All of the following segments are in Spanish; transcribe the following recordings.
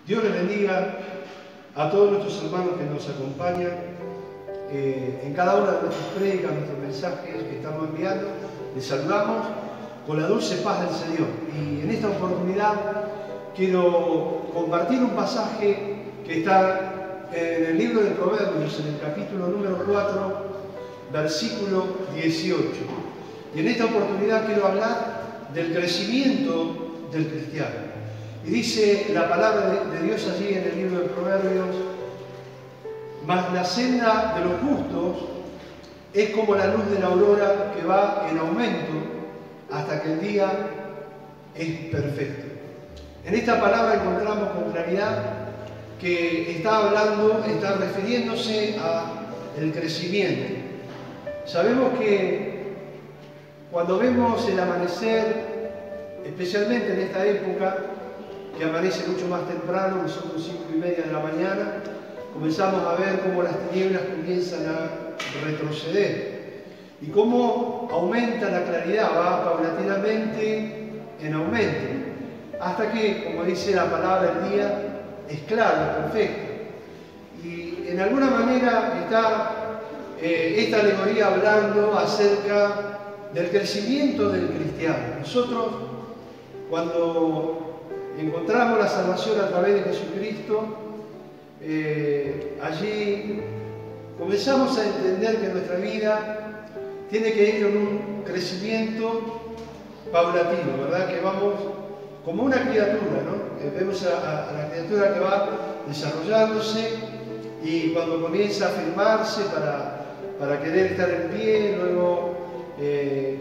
Dios les bendiga a todos nuestros hermanos que nos acompañan en cada una de nuestras predicas, nuestros mensajes que estamos enviando. Les saludamos con la dulce paz del Señor. Y en esta oportunidad quiero compartir un pasaje que está en el libro de Proverbios, en el capítulo número 4, versículo 18. Y en esta oportunidad quiero hablar del crecimiento del cristiano. Y dice la palabra de Dios allí en el libro de Proverbios: mas la senda de los justos es como la luz de la aurora que va en aumento hasta que el día es perfecto. En esta palabra encontramos con claridad que está refiriéndose al crecimiento. Sabemos que cuando vemos el amanecer, especialmente en esta época, que amanece mucho más temprano, nosotros 5:30 de la mañana, comenzamos a ver cómo las tinieblas comienzan a retroceder y cómo aumenta la claridad, va paulatinamente en aumento, hasta que, como dice la palabra, el día es claro, perfecto. Y en alguna manera está esta alegoría hablando acerca del crecimiento del cristiano. Nosotros, cuando encontramos la salvación a través de Jesucristo, allí comenzamos a entender que nuestra vida tiene que ir en un crecimiento paulatino, ¿verdad? Que vamos como una criatura, ¿no? Vemos a la criatura que va desarrollándose y cuando comienza a afirmarse para querer estar en pie, luego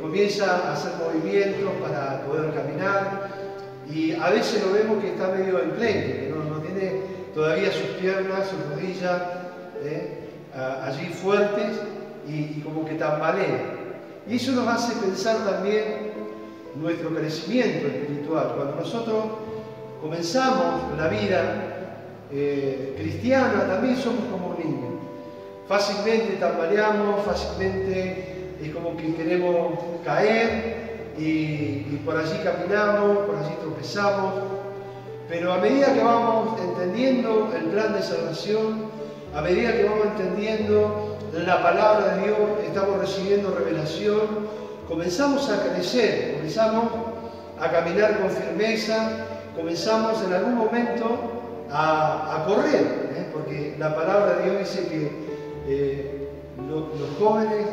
comienza a hacer movimientos para poder caminar. Y a veces lo vemos que está medio enclenque, que no tiene todavía sus piernas, sus rodillas allí fuertes y como que tambalea. Y eso nos hace pensar también nuestro crecimiento espiritual. Cuando nosotros comenzamos la vida cristiana, también somos como niños. Fácilmente tambaleamos, fácilmente es como que queremos caer. Y por allí caminamos, por allí tropezamos, pero a medida que vamos entendiendo el plan de salvación, a medida que vamos entendiendo la palabra de Dios, estamos recibiendo revelación, comenzamos a crecer, comenzamos a caminar con firmeza, comenzamos en algún momento a correr, porque la palabra de Dios dice que los jóvenes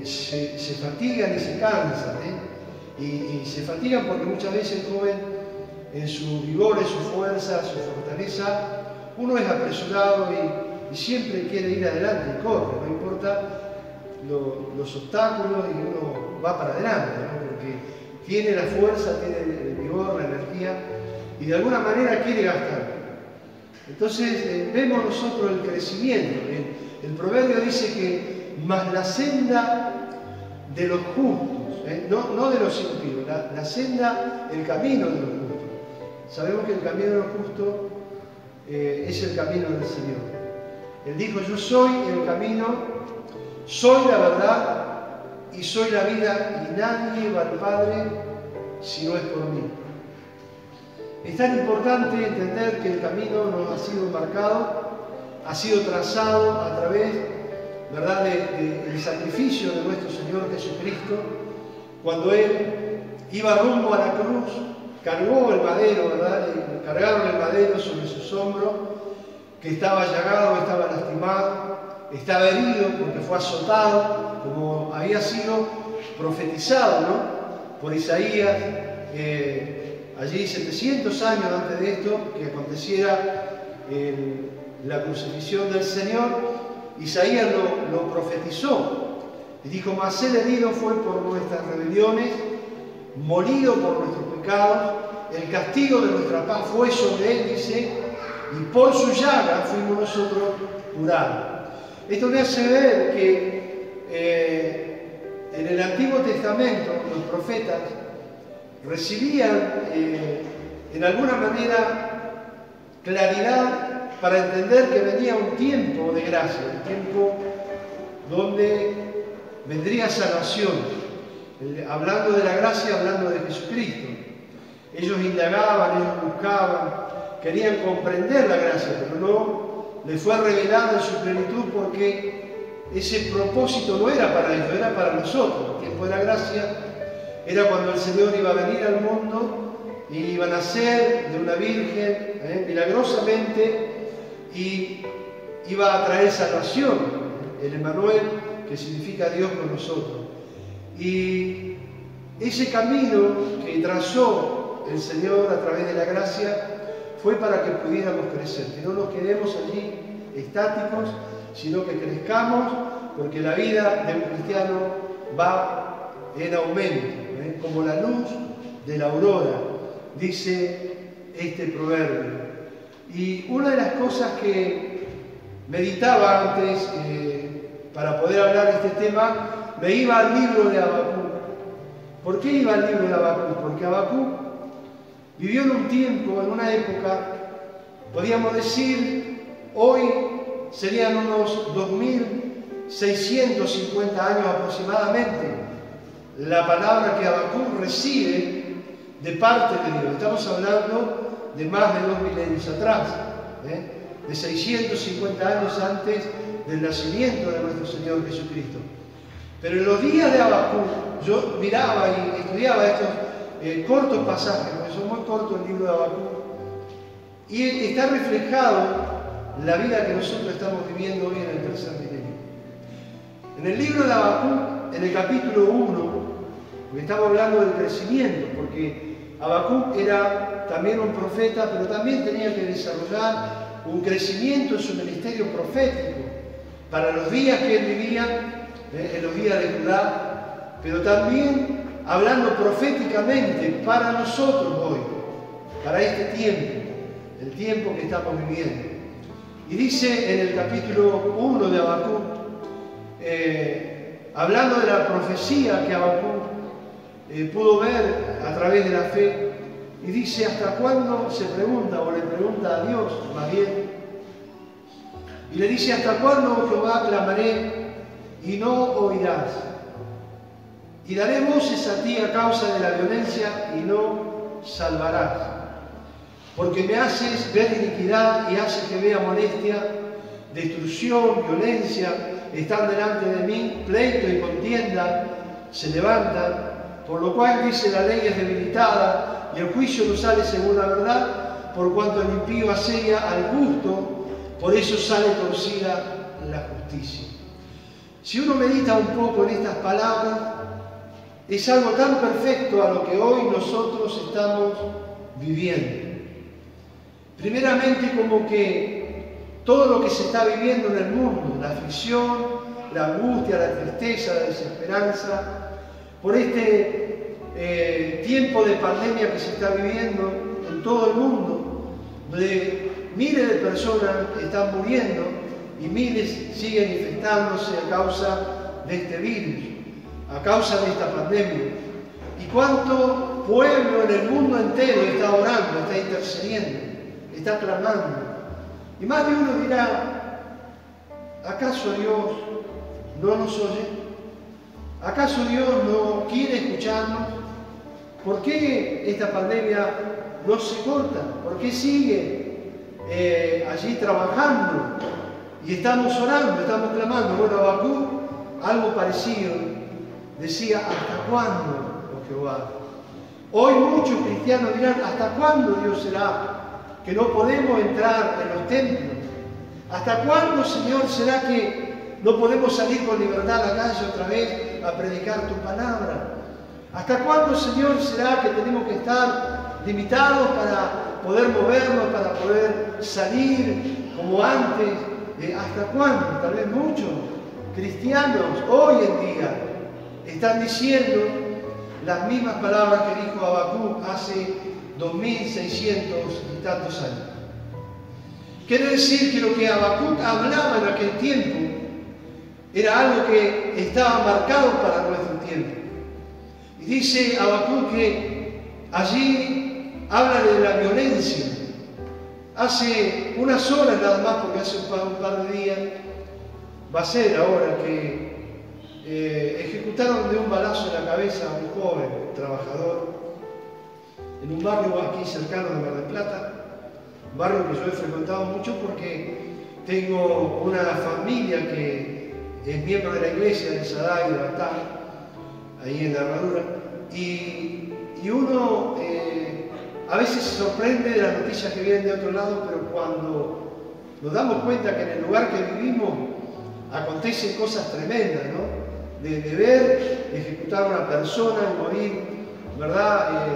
se fatigan y se cansan, y se fatigan porque muchas veces el joven, en su vigor, en su fuerza, su fortaleza, uno es apresurado y siempre quiere ir adelante y corre, no importa los obstáculos, y uno va para adelante, ¿no? Porque tiene la fuerza, tiene el vigor, la energía, y de alguna manera quiere gastar. Entonces vemos nosotros el crecimiento. El proverbio dice que mas la senda de los justos, no de los impíos, la senda, el camino de los justos. Sabemos que el camino de los justos es el camino del Señor. Él dijo: yo soy el camino, soy la verdad y soy la vida, y nadie va al Padre si no es por mí. Es tan importante entender que el camino nos ha sido marcado, ha sido trazado a través, ¿verdad?, del sacrificio de nuestro Señor Jesucristo. Cuando Él iba rumbo a la cruz, cargó el madero, ¿verdad? Le cargaron el madero sobre sus hombros, que estaba llagado, estaba lastimado, estaba herido porque fue azotado, como había sido profetizado, ¿no?, por Isaías, allí 700 años antes de esto, que aconteciera la crucifixión del Señor. Isaías lo profetizó. Y dijo: mas él herido fue por nuestras rebeliones, molido por nuestros pecados, el castigo de nuestra paz fue sobre él, dice, y por su llaga fuimos nosotros curados. Esto me hace ver que en el Antiguo Testamento los profetas recibían en alguna manera claridad para entender que venía un tiempo de gracia, un tiempo donde vendría salvación, hablando de la gracia, hablando de Jesucristo. Ellos indagaban, ellos buscaban, querían comprender la gracia, pero no les fue revelada en su plenitud porque ese propósito no era para ellos, era para nosotros. El tiempo de la gracia era cuando el Señor iba a venir al mundo y iba a nacer de una virgen milagrosamente y iba a traer salvación, el Emmanuel, que significa Dios con nosotros. Y ese camino que trazó el Señor a través de la gracia fue para que pudiéramos crecer, que no nos quedemos allí estáticos, sino que crezcamos, porque la vida de un cristiano va en aumento, como la luz de la aurora, dice este proverbio. Y una de las cosas que meditaba antes, para poder hablar de este tema, me iba al libro de Habacuc. ¿Por qué iba al libro de Habacuc? Porque Habacuc vivió en un tiempo, en una época, podríamos decir, hoy serían unos 2650 años aproximadamente, la palabra que Habacuc recibe de parte de Dios. Estamos hablando de más de 2 milenios atrás, de 650 años antes del nacimiento de nuestro Señor Jesucristo. Pero en los días de Habacuc, yo miraba y estudiaba estos cortos pasajes, porque son muy cortos el libro de Habacuc, y está reflejado la vida que nosotros estamos viviendo hoy en el tercer milenio. En el libro de Habacuc, en el capítulo 1, porque estamos hablando del crecimiento, porque Habacuc era también un profeta, pero también tenía que desarrollar un crecimiento en su ministerio profético para los días que él vivía, en los días de Judá, pero también hablando proféticamente para nosotros hoy, para este tiempo, el tiempo que estamos viviendo. Y dice en el capítulo 1 de Habacuc, hablando de la profecía que Habacuc pudo ver a través de la fe, y dice: ¿hasta cuándo? Se pregunta, o le pregunta a Dios más bien, y le dice: ¿hasta cuándo, Jehová, clamaré y no oirás? Y daré voces a ti a causa de la violencia y no salvarás. Porque me haces ver iniquidad y haces que vea molestia, destrucción, violencia, están delante de mí, pleito y contienda se levantan, por lo cual dice: la ley es debilitada y el juicio no sale según la verdad, por cuanto el impío asedia al justo, por eso sale torcida la justicia. Si uno medita un poco en estas palabras, es algo tan perfecto a lo que hoy nosotros estamos viviendo. Primeramente, como que todo lo que se está viviendo en el mundo, la aflicción, la angustia, la tristeza, la desesperanza, por este tiempo de pandemia que se está viviendo en todo el mundo, donde miles de personas están muriendo y miles siguen infectándose a causa de este virus, a causa de esta pandemia. Y cuánto pueblo en el mundo entero está orando, está intercediendo, está clamando. Y más de uno dirá: ¿acaso Dios no nos oye? ¿Acaso Dios no quiere escucharnos? ¿Por qué esta pandemia no se corta? ¿Por qué sigue allí trabajando? Y estamos orando, estamos clamando. Bueno, Habacuc, algo parecido, decía: ¿hasta cuándo, oh Jehová? Hoy muchos cristianos dirán: ¿hasta cuándo, Dios, será que no podemos entrar en los templos? ¿Hasta cuándo, Señor, será que no podemos salir con libertad a la calle otra vez a predicar tu palabra? ¿Hasta cuándo, Señor, será que tenemos que estar limitados para poder movernos, para poder salir como antes? ¿Hasta cuándo? Tal vez muchos cristianos hoy en día están diciendo las mismas palabras que dijo Habacuc hace 2600 y tantos años. Quiere decir que lo que Habacuc hablaba en aquel tiempo era algo que estaba marcado para nuestro tiempo. Y dice Habacuc que allí habla de la violencia. Hace unas horas nada más, porque hace un par de días, va a ser ahora que ejecutaron de un balazo en la cabeza a un joven trabajador. en un barrio aquí cercano de Mar del Plata, un barrio que yo he frecuentado mucho porque tengo una familia que es miembro de la iglesia de Sadai, de Batán, ahí en la Herradura, y uno a veces se sorprende de las noticias que vienen de otro lado, pero cuando nos damos cuenta que en el lugar que vivimos acontecen cosas tremendas, ¿no? De ver ejecutar a una persona y morir, ¿verdad?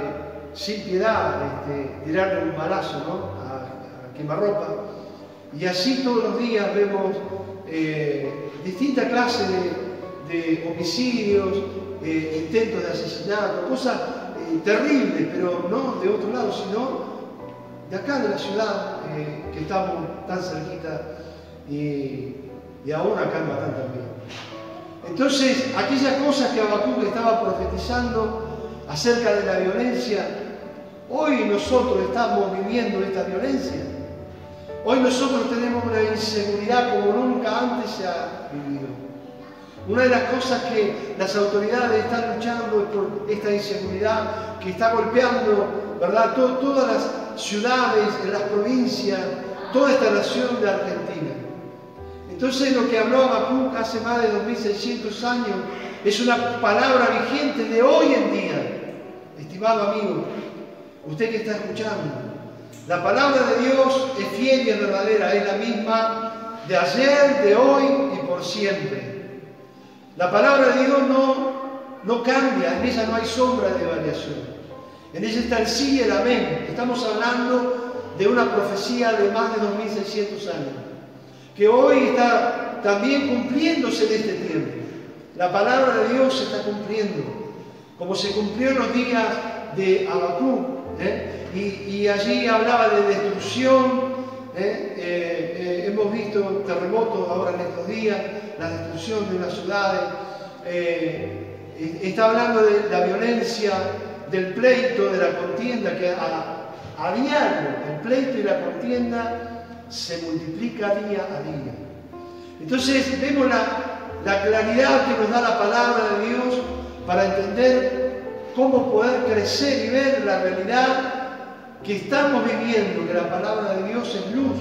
Sin piedad, tirarle un balazo, ¿no? A quemarropa. Y así todos los días vemos distintas clases de homicidios, intentos de asesinato, cosas terribles, pero no de otro lado, sino de acá de la ciudad, que estamos tan cerquita y aún acá en Batán también. Entonces, aquellas cosas que Habacuc estaba profetizando acerca de la violencia, hoy nosotros estamos viviendo esta violencia. Hoy nosotros tenemos una inseguridad como nunca antes se ha vivido. Una de las cosas que las autoridades están luchando es por esta inseguridad que está golpeando, ¿verdad?, todas las ciudades, en las provincias, toda esta nación de Argentina. Entonces lo que habló Habacuc hace más de 2600 años es una palabra vigente de hoy en día. Estimado amigo, usted que está escuchando, la palabra de Dios es fiel y es verdadera, es la misma de ayer, de hoy y por siempre. La palabra de Dios no cambia, en ella no hay sombra de variación. En ella está el sí y el amén. Estamos hablando de una profecía de más de 2600 años, que hoy está también cumpliéndose en este tiempo. La palabra de Dios se está cumpliendo, como se cumplió en los días de Habacuc, y allí hablaba de destrucción. Hemos visto terremotos ahora en estos días, la destrucción de las ciudades. Está hablando de la violencia, del pleito, de la contienda, que a diario el pleito y la contienda se multiplica día a día. Entonces vemos la claridad que nos da la palabra de Dios para entender cómo poder crecer y ver la realidad que estamos viviendo, que la palabra de Dios es luz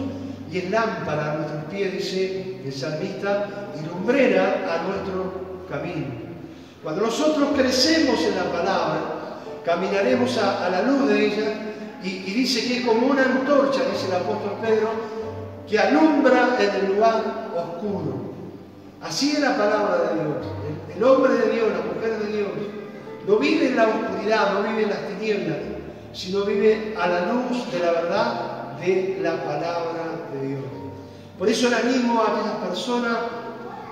y es lámpara a nuestros pies, dice el salmista, y lumbrera a nuestro camino. Cuando nosotros crecemos en la palabra, caminaremos a la luz de ella, y dice que es como una antorcha, dice el apóstol Pedro, que alumbra en el lugar oscuro. Así es la palabra de Dios. El hombre de Dios, la mujer de Dios, no vive en la oscuridad, no vive en las tinieblas, sino vive a la luz de la verdad de la palabra de Dios. Por eso le animo a aquellas personas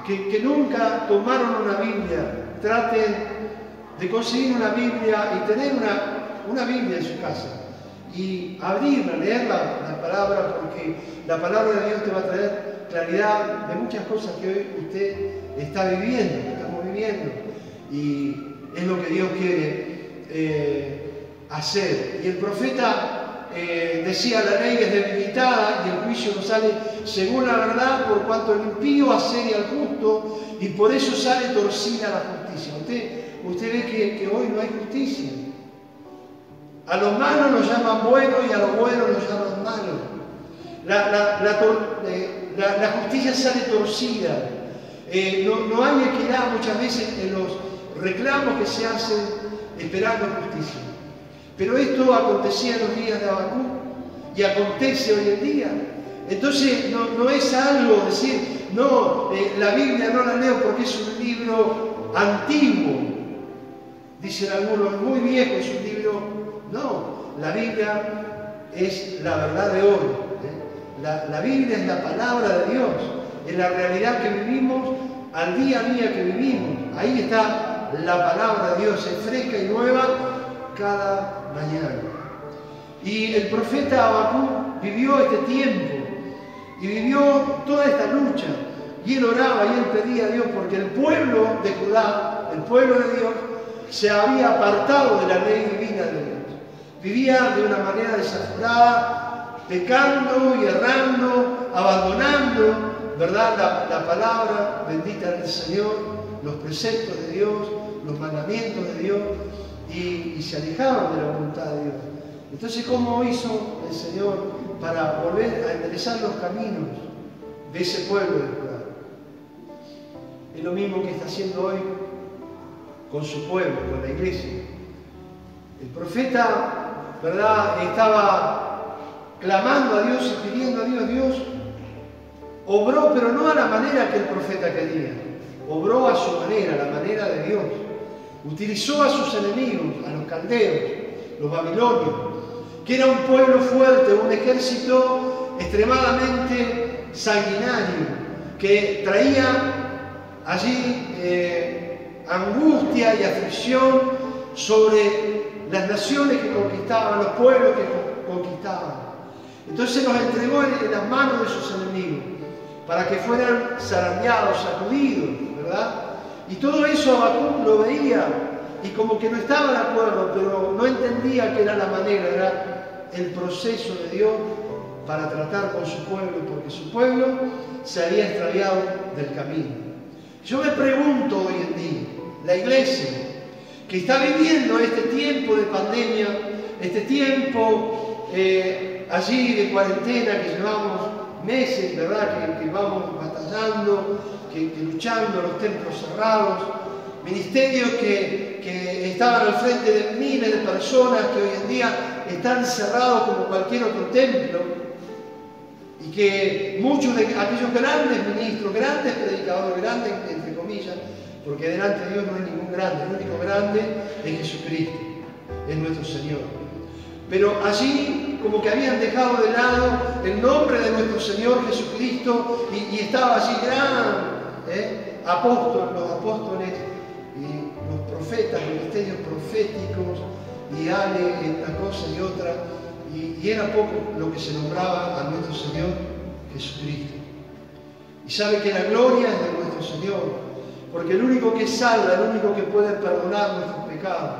que nunca tomaron una Biblia, traten de conseguir una Biblia y tener una Biblia en su casa y abrirla, leer la palabra, porque la palabra de Dios te va a traer claridad de muchas cosas que hoy usted está viviendo, que estamos viviendo, y es lo que Dios quiere hacer. Y el profeta decía: la ley es debilitada y el juicio no sale según la verdad, por cuanto el impío asedia al justo y por eso sale torcida la justicia. Usted ve que hoy no hay justicia. A los malos los llaman buenos y a los buenos los llaman malos. La justicia sale torcida. No hay equidad muchas veces en los reclamos que se hacen esperando justicia. Pero esto acontecía en los días de Habacuc y acontece hoy en día. Entonces no es algo decir, no, la Biblia no la leo porque es un libro antiguo. Dicen algunos, muy viejo, es un libro. No, la Biblia es la verdad de hoy. La Biblia es la palabra de Dios, es la realidad que vivimos, al día a día que vivimos. Ahí está la palabra de Dios, es fresca y nueva cada mañana. Y el profeta Habacuc vivió este tiempo y vivió toda esta lucha, y él oraba y él pedía a Dios porque el pueblo de Judá, el pueblo de Dios, se había apartado de la ley divina de Dios. Vivía de una manera desaforada, pecando y errando, abandonando, ¿verdad?, la palabra bendita del Señor, los preceptos de Dios, los mandamientos de Dios, y se alejaban de la voluntad de Dios. Entonces, ¿cómo hizo el Señor para volver a enderezar los caminos de ese pueblo de Judá? Es lo mismo que está haciendo hoy con su pueblo, con la iglesia. El profeta, ¿verdad?, estaba clamando a Dios y pidiendo a Dios. Dios obró, pero no a la manera que el profeta quería. Obró a su manera, a la manera de Dios. Utilizó a sus enemigos, a los caldeos, los babilonios, que era un pueblo fuerte, un ejército extremadamente sanguinario, que traía allí angustia y aflicción sobre las naciones que conquistaban, los pueblos que conquistaban. Entonces los entregó en las manos de sus enemigos para que fueran zarandeados, sacudidos, ¿verdad? Y todo eso Habacuc lo veía y como que no estaba de acuerdo, pero no entendía que era la manera, era el proceso de Dios para tratar con su pueblo, porque su pueblo se había extraviado del camino. Yo me pregunto hoy en día, la iglesia que está viviendo este tiempo de pandemia, este tiempo allí de cuarentena que llevamos meses, ¿verdad? Que vamos batallando, que luchando, los templos cerrados, ministerios que estaban al frente de miles de personas que hoy en día están cerrados como cualquier otro templo, y que muchos de aquellos grandes ministros, grandes predicadores, grandes entre comillas, porque delante de Dios no hay ningún grande, el único grande es Jesucristo, es nuestro Señor. Pero allí como que habían dejado de lado el nombre de nuestro Señor Jesucristo y estaba allí gran apóstol, los apóstoles y los profetas, ministerios proféticos, y Ale en una cosa y otra, y era poco lo que se nombraba a nuestro Señor Jesucristo. Y sabe que la gloria es de nuestro Señor, porque el único que salva, el único que puede perdonar nuestros pecados,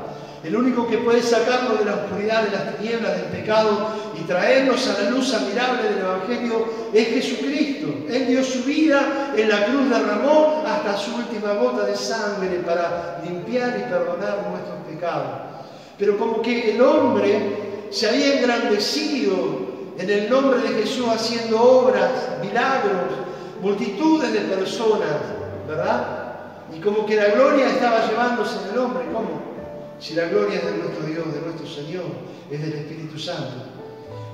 el único que puede sacarnos de la oscuridad, de las tinieblas del pecado y traernos a la luz admirable del Evangelio es Jesucristo. Él dio su vida, en la cruz derramó hasta su última gota de sangre para limpiar y perdonar nuestros pecados. Pero como que el hombre se había engrandecido en el nombre de Jesús haciendo obras, milagros, multitudes de personas, ¿verdad? Y como que la gloria estaba llevándose en el hombre. ¿Cómo? Si la gloria es de nuestro Dios, de nuestro Señor, es del Espíritu Santo.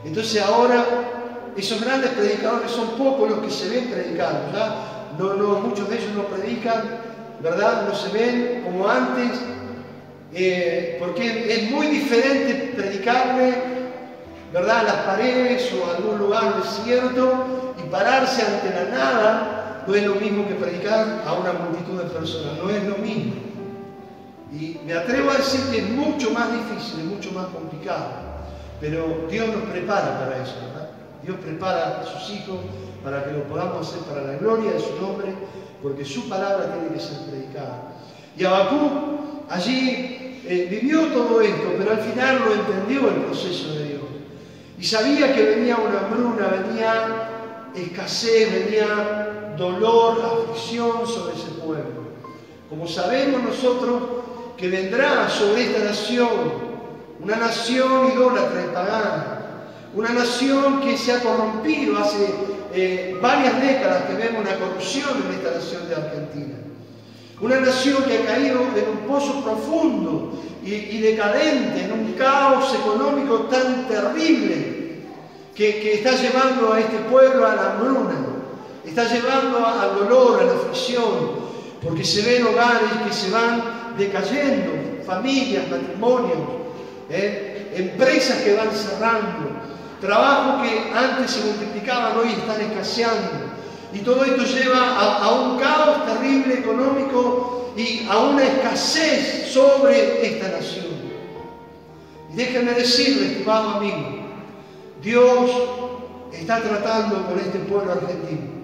Entonces ahora esos grandes predicadores son pocos los que se ven predicando, ¿ya? Muchos de ellos no predican, ¿verdad? No se ven como antes, porque es muy diferente predicarle, ¿verdad?, a las paredes o a algún lugar desierto y pararse ante la nada. No es lo mismo que predicar a una multitud de personas, no es lo mismo. Y me atrevo a decir que es mucho más difícil, es mucho más complicado, pero Dios nos prepara para eso, ¿verdad? Dios prepara a sus hijos para que lo podamos hacer para la gloria de su nombre, porque su palabra tiene que ser predicada. Y Habacuc allí vivió todo esto, pero al final lo entendió el proceso de Dios. Y sabía que venía una hambruna, venía escasez, venía dolor, aflicción sobre ese pueblo. Como sabemos nosotros que vendrá sobre esta nación, una nación idólatra y pagana, una nación que se ha corrompido hace varias décadas que vemos una corrupción en esta nación de Argentina. Una nación que ha caído en un pozo profundo y decadente, en un caos económico tan terrible que está llevando a este pueblo a la hambruna, está llevando al dolor, a la aflicción, porque se ven hogares que se van decayendo, familias, matrimonios, empresas que van cerrando, trabajos que antes se multiplicaban, hoy están escaseando. Y todo esto lleva a un caos terrible económico y a una escasez sobre esta nación. Y déjenme decirles, estimado amigo, Dios está tratando con este pueblo argentino.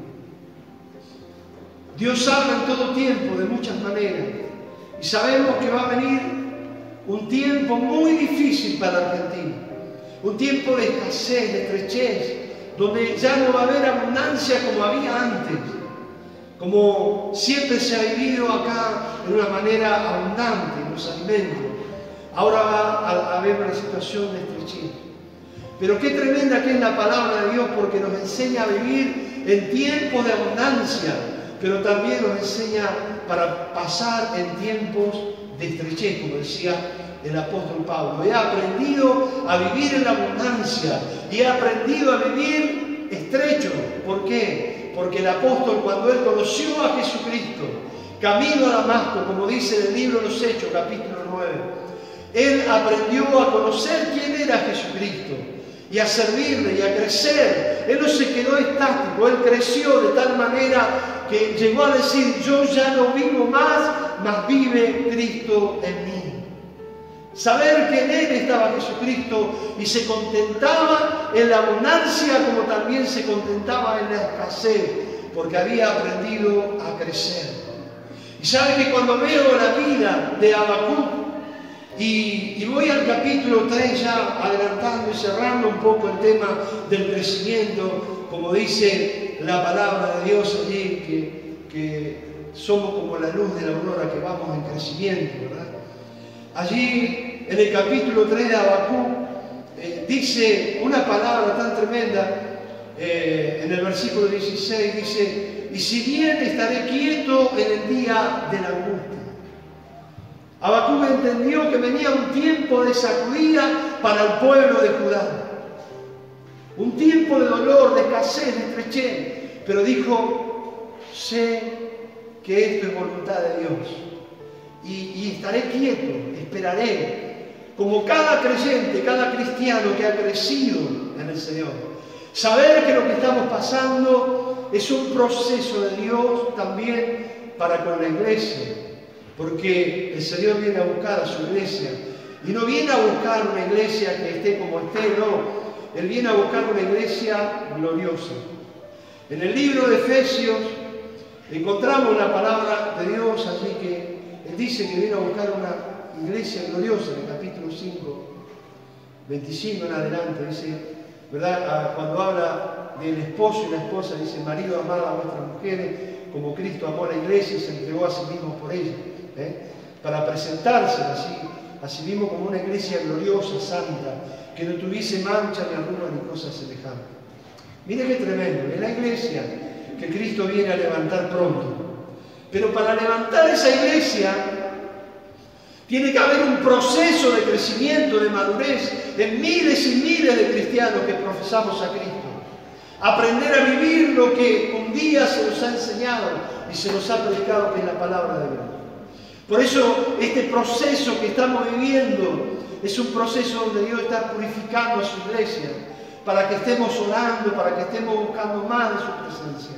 Dios habla en todo tiempo, de muchas maneras. Y sabemos que va a venir un tiempo muy difícil para Argentina. Un tiempo de escasez, de estrechez, donde ya no va a haber abundancia como había antes. Como siempre se ha vivido acá de una manera abundante en los alimentos. ahora va a haber una situación de estrechez. Pero qué tremenda que es la palabra de Dios, porque nos enseña a vivir en tiempos de abundancia, pero también nos enseña para pasar en tiempos de estrechez, como decía el apóstol Pablo. He aprendido a vivir en la abundancia y he aprendido a vivir estrecho. ¿Por qué? Porque el apóstol, cuando él conoció a Jesucristo, camino a Damasco, como dice en el libro de los Hechos, capítulo 9, él aprendió a conocer quién era Jesucristo y a servirle y a crecer. Él no se quedó estático, él creció de tal manera que llegó a decir: yo ya no vivo más, mas vive Cristo en mí. Saber que en él estaba Jesucristo y se contentaba en la abundancia como también se contentaba en la escasez, porque había aprendido a crecer. Y sabe que cuando veo la vida de Habacuc, y voy al capítulo 3 ya adelantando y cerrando un poco el tema del crecimiento, como dice la palabra de Dios allí, que somos como la luz de la aurora, que vamos en crecimiento, ¿verdad? Allí en el capítulo 3 de Habacuc dice una palabra tan tremenda, en el versículo 16 dice: y si bien estaré quieto en el día de la angustia. Habacuc entendió que venía un tiempo de sacudida para el pueblo de Judá. Un tiempo de dolor, de escasez, de estrechez. Pero dijo: sé que esto es voluntad de Dios. Y estaré quieto, esperaré. Como cada creyente, cada cristiano que ha crecido en el Señor. Saber que lo que estamos pasando es un proceso de Dios también para con la iglesia. Porque el Señor viene a buscar a su iglesia. Y no viene a buscar una iglesia que esté como esté, no. Él viene a buscar una iglesia gloriosa. En el libro de Efesios encontramos la palabra de Dios, así que Él dice que viene a buscar una iglesia gloriosa. En el capítulo 5, 25 en adelante, dice, ¿verdad? Cuando habla del esposo y la esposa, dice: marido, amad a vuestras mujeres como Cristo amó a la iglesia y se entregó a sí mismo por ella. Para presentarse así mismo como una iglesia gloriosa, santa, que no tuviese mancha ni arruga ni cosa semejante. Mire qué tremendo, es la iglesia que Cristo viene a levantar pronto. Pero para levantar esa iglesia tiene que haber un proceso de crecimiento, de madurez en miles y miles de cristianos que profesamos a Cristo. Aprender a vivir lo que un día se nos ha enseñado y se nos ha predicado, que es la palabra de Dios. Por eso este proceso que estamos viviendo es un proceso donde Dios está purificando a su iglesia, para que estemos orando, para que estemos buscando más de su presencia.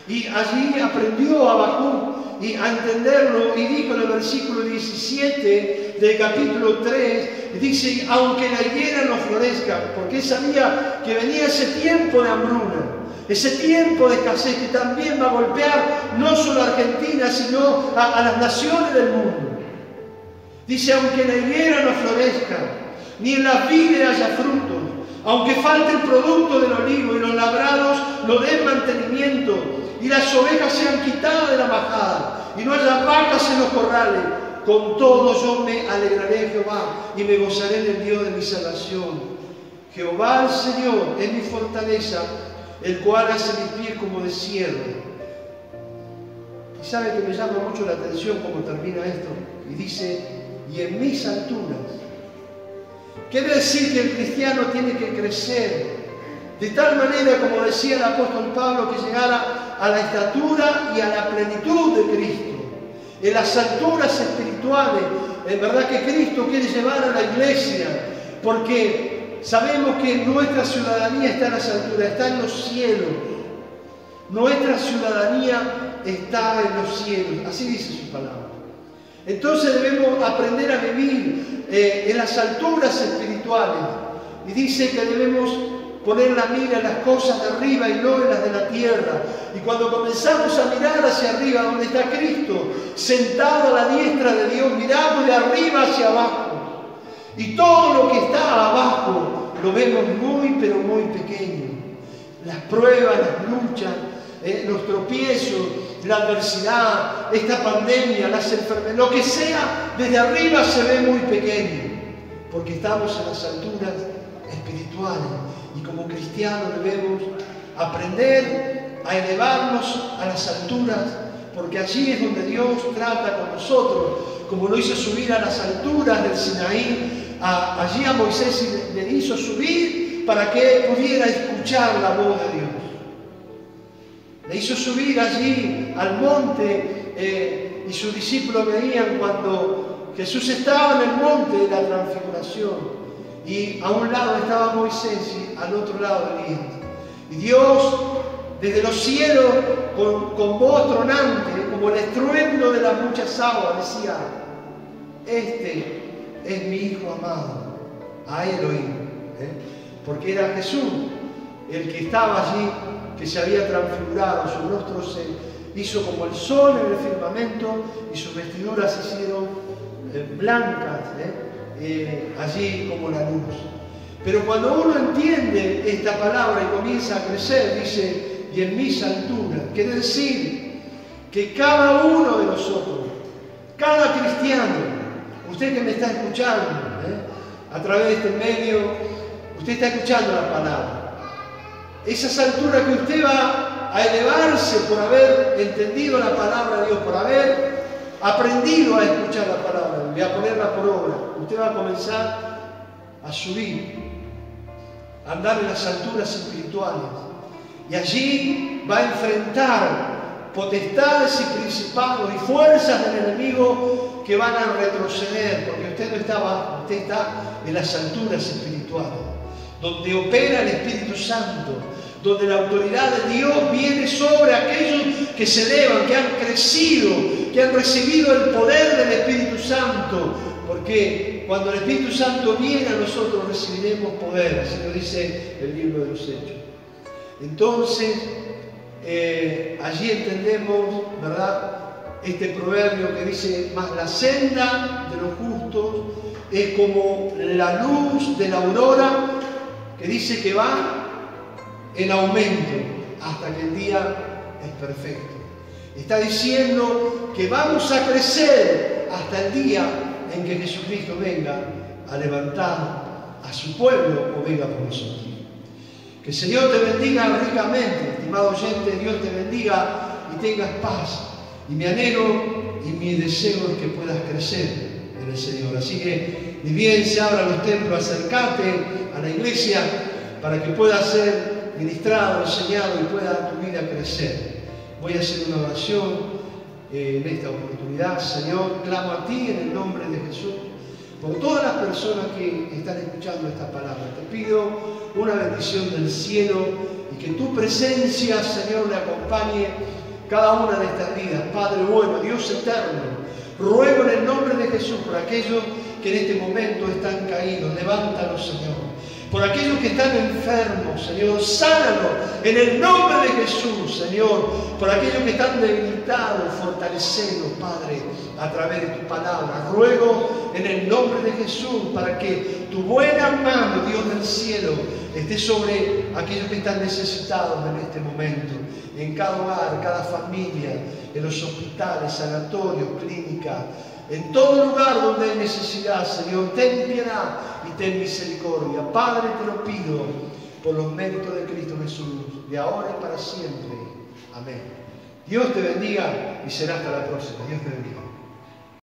Y allí aprendió Habacuc a entenderlo, y dijo en el versículo 17 del capítulo 3, dice: aunque la higuera no florezca, porque él sabía que venía ese tiempo de hambruna, ese tiempo de escasez que también va a golpear no solo a Argentina, sino a las naciones del mundo. Dice: aunque la higuera no florezca, ni en las vides haya frutos, aunque falte el producto del olivo y los labrados no den mantenimiento, y las ovejas sean quitadas de la majada, y no haya vacas en los corrales, con todo yo me alegraré en Jehová, y me gozaré en el Dios de mi salvación. Jehová el Señor es mi fortaleza, el cual hace mis pies como de ciervo. Y sabe que me llama mucho la atención cómo termina esto, y dice: y en mis alturas. Quiere decir que el cristiano tiene que crecer de tal manera, como decía el apóstol Pablo, que llegara a la estatura y a la plenitud de Cristo. En las alturas espirituales, en verdad que Cristo quiere llevar a la iglesia, porque sabemos que nuestra ciudadanía está en las alturas, está en los cielos. Nuestra ciudadanía está en los cielos, así dice su palabra. Entonces debemos aprender a vivir en las alturas espirituales. Y dice que debemos poner la mira en las cosas de arriba y no en las de la tierra. Y cuando comenzamos a mirar hacia arriba, donde está Cristo, sentado a la diestra de Dios, miramos de arriba hacia abajo. Y todo lo que está abajo lo vemos muy, pero muy pequeño. Las pruebas, las luchas, los tropiezos, la adversidad, esta pandemia, las enfermedades, lo que sea, desde arriba se ve muy pequeño. porque estamos en las alturas espirituales y como cristianos debemos aprender a elevarnos a las alturas, porque allí es donde Dios trata con nosotros, como lo hizo subir a las alturas del Sinaí. Allí a Moisés le hizo subir para que pudiera escuchar la voz de Dios. Le hizo subir allí al monte y sus discípulos veían cuando Jesús estaba en el monte de la transfiguración y a un lado estaba Moisés y al otro lado Elías. Y Dios desde los cielos con voz tronante, como el estruendo de las muchas aguas, decía: este es mi Hijo amado, a él oí. Porque era Jesús el que estaba allí, que se había transfigurado, su rostro se hizo como el sol en el firmamento y sus vestiduras se hicieron blancas, allí como la luz. Pero cuando uno entiende esta palabra y comienza a crecer, dice: y en mis alturas, quiere decir que cada uno de nosotros, cada cristiano, usted que me está escuchando, a través de este medio, usted está escuchando la palabra. Esas alturas que usted va a elevarse por haber entendido la palabra de Dios, por haber aprendido a escuchar la palabra de Dios y a ponerla por obra, usted va a comenzar a subir, a andar en las alturas espirituales. Y allí va a enfrentar potestades y principados y fuerzas del enemigo que van a retroceder, porque usted no está abajo, usted está en las alturas espirituales, donde opera el Espíritu Santo, donde la autoridad de Dios viene sobre aquellos que se elevan, que han crecido, que han recibido el poder del Espíritu Santo, porque cuando el Espíritu Santo viene a nosotros recibiremos poder, así lo dice el libro de los Hechos. Entonces, allí entendemos, ¿verdad?, este proverbio que dice: mas la senda de los justos es como la luz de la aurora, que dice que va en aumento hasta que el día es perfecto. Está diciendo que vamos a crecer hasta el día en que Jesucristo venga a levantar a su pueblo o venga por nosotros. Que el Señor te bendiga ricamente, estimado oyente. Dios te bendiga y tengas paz. Y mi anhelo y mi deseo es que puedas crecer en el Señor. Así que, ni bien se abran los templos, acércate a la iglesia para que puedas ser ministrado, enseñado y pueda tu vida crecer. Voy a hacer una oración en esta oportunidad. Señor, clamo a ti en el nombre de Jesús por todas las personas que están escuchando esta palabra. Te pido una bendición del cielo y que tu presencia, Señor, le acompañe cada una de estas vidas. Padre bueno, Dios eterno, ruego en el nombre de Jesús por aquellos que en este momento están caídos. Levántalos, Señor. Por aquellos que están enfermos, Señor, sánalos en el nombre de Jesús, Señor. Por aquellos que están debilitados, fortalecelos, Padre, a través de tu palabra. Ruego en el nombre de Jesús para que tu buena mano, Dios del cielo, esté sobre aquellos que están necesitados en este momento, en cada hogar, cada familia, en los hospitales, sanatorios, clínicas, en todo lugar donde hay necesidad. Señor, ten piedad y ten misericordia. Padre, te lo pido por los méritos de Cristo Jesús, de ahora y para siempre. Amén. Dios te bendiga y será hasta la próxima. Dios te bendiga.